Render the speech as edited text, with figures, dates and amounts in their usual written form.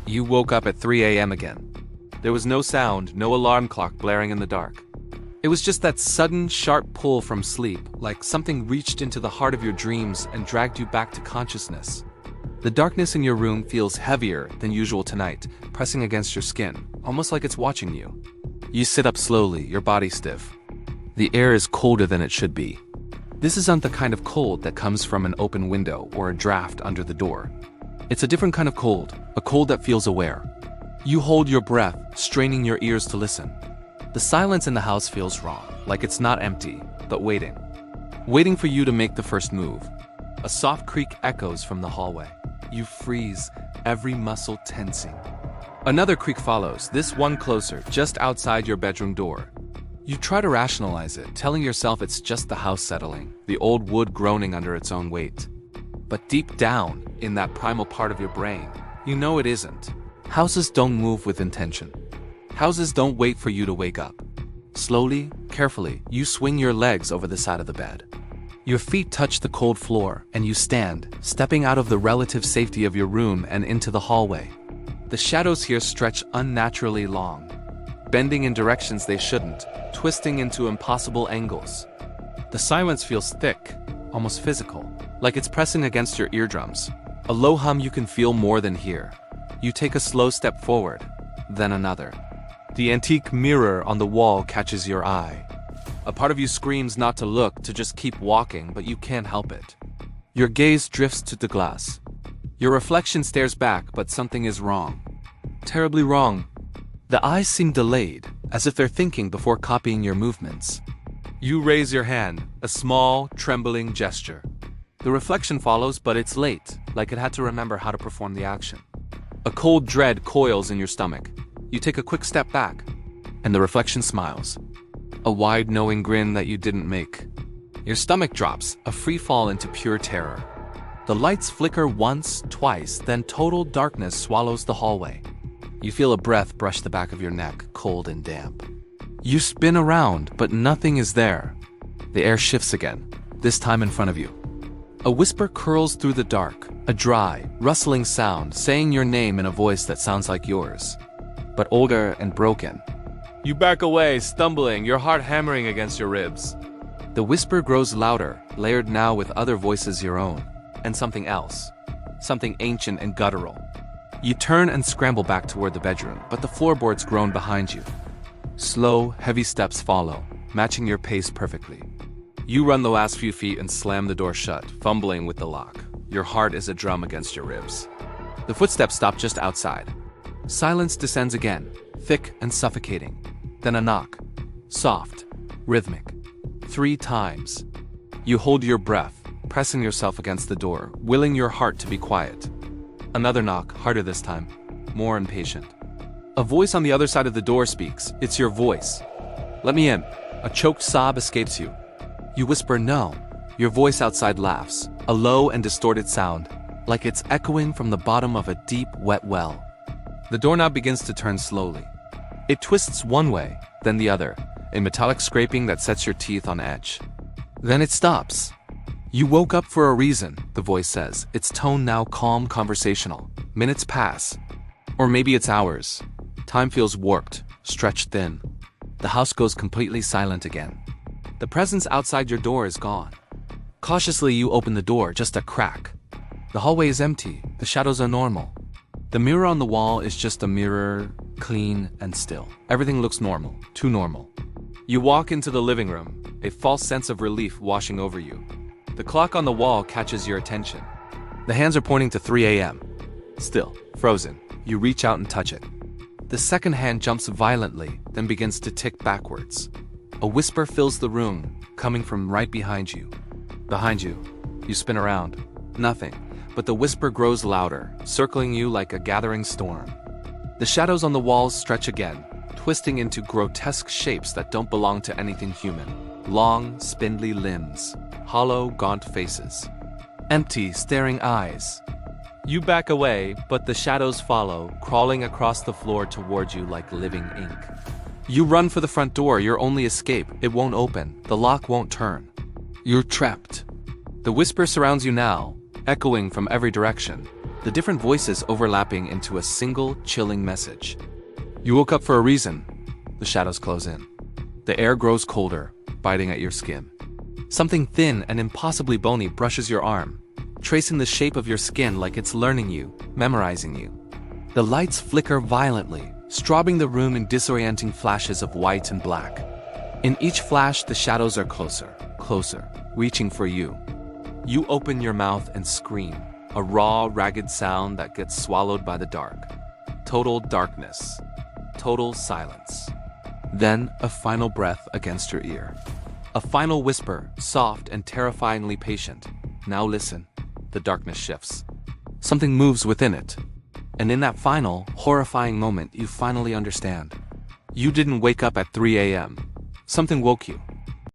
You woke up at 3 a.m. again. There was no sound, no alarm clock blaring in the dark. It was just that sudden, sharp pull from sleep, like something reached into the heart of your dreams and dragged you back to consciousness. The darkness in your room feels heavier than usual tonight, pressing against your skin, almost like it's watching you. You sit up slowly, your body stiff. The air is colder than it should be. This isn't the kind of cold that comes from an open window or a draft under the door. It's a different kind of cold, a cold that feels aware. You hold your breath, straining your ears to listen. The silence in the house feels wrong, like it's not empty, but waiting. Waiting for you to make the first move. A soft creak echoes from the hallway. You freeze, every muscle tensing. Another creak follows, this one closer, just outside your bedroom door. You try to rationalize it, telling yourself it's just the house settling, the old wood groaning under its own weight. But deep down, in that primal part of your brain, you know it isn't. Houses don't move with intention. Houses don't wait for you to wake up. Slowly, carefully, you swing your legs over the side of the bed. Your feet touch the cold floor, and you stand, stepping out of the relative safety of your room and into the hallway. The shadows here stretch unnaturally long, bending in directions they shouldn't, twisting into impossible angles. The silence feels thick, almost physical, like it's pressing against your eardrums. A low hum you can feel more than hear. You take a slow step forward, then another. The antique mirror on the wall catches your eye. A part of you screams not to look, to just keep walking, but you can't help it. Your gaze drifts to the glass. Your reflection stares back, but something is wrong. Terribly wrong. The eyes seem delayed, as if they're thinking before copying your movements. You raise your hand, a small, trembling gesture. The reflection follows, but it's late, like it had to remember how to perform the action. A cold dread coils in your stomach. You take a quick step back, and the reflection smiles. A wide, knowing grin that you didn't make. Your stomach drops, a free fall into pure terror. The lights flicker once, twice, then total darkness swallows the hallway. You feel a breath brush the back of your neck, cold and damp. You spin around, but nothing is there. The air shifts again, this time in front of you. A whisper curls through the dark, a dry, rustling sound saying your name in a voice that sounds like yours, but older and broken. You back away, stumbling, your heart hammering against your ribs. The whisper grows louder, layered now with other voices your own, and something else, something ancient and guttural. You turn and scramble back toward the bedroom, but the floorboards groan behind you. Slow, heavy steps follow, matching your pace perfectly. You run the last few feet and slam the door shut, fumbling with the lock. Your heart is a drum against your ribs. The footsteps stop just outside. Silence descends again, thick and suffocating. Then a knock. Soft, rhythmic. 3 times. You hold your breath, pressing yourself against the door, willing your heart to be quiet. Another knock, harder this time, more impatient. A voice on the other side of the door speaks. It's your voice. "Let me in." A choked sob escapes you. You whisper no. Your voice outside laughs, a low and distorted sound, like it's echoing from the bottom of a deep, wet well. The doorknob begins to turn slowly. It twists one way, then the other, a metallic scraping that sets your teeth on edge. Then it stops. "You woke up for a reason," the voice says, its tone now calm, conversational. Minutes pass. Or maybe it's hours. Time feels warped, stretched thin. The house goes completely silent again. The presence outside your door is gone. Cautiously, you open the door, just a crack. The hallway is empty, the shadows are normal. The mirror on the wall is just a mirror, clean and still. Everything looks normal, too normal. You walk into the living room, a false sense of relief washing over you. The clock on the wall catches your attention. The hands are pointing to 3 a.m. Still, frozen, you reach out and touch it. The second hand jumps violently, then begins to tick backwards. A whisper fills the room, coming from right behind you. Behind you, you spin around. Nothing, but the whisper grows louder, circling you like a gathering storm. The shadows on the walls stretch again, twisting into grotesque shapes that don't belong to anything human. Long, spindly limbs, hollow, gaunt faces. Empty, staring eyes. You back away, but the shadows follow, crawling across the floor towards you like living ink. You run for the front door, your only escape. It won't open, the lock won't turn. You're trapped. The whisper surrounds you now, echoing from every direction. the different voices overlapping into a single, chilling message. You woke up for a reason. The shadows close in. The air grows colder, biting at your skin. Something thin and impossibly bony brushes your arm, tracing the shape of your skin like it's learning you, memorizing you. The lights flicker violently, strobing the room in disorienting flashes of white and black. In each flash, the shadows are closer, closer, reaching for you. You open your mouth and scream, a raw, ragged sound that gets swallowed by the dark. Total darkness. Total silence. Then, a final breath against your ear. A final whisper, soft and terrifyingly patient. Now listen. The darkness shifts. Something moves within it. And in that final, horrifying moment, you finally understand. You didn't wake up at 3 a.m. Something woke you.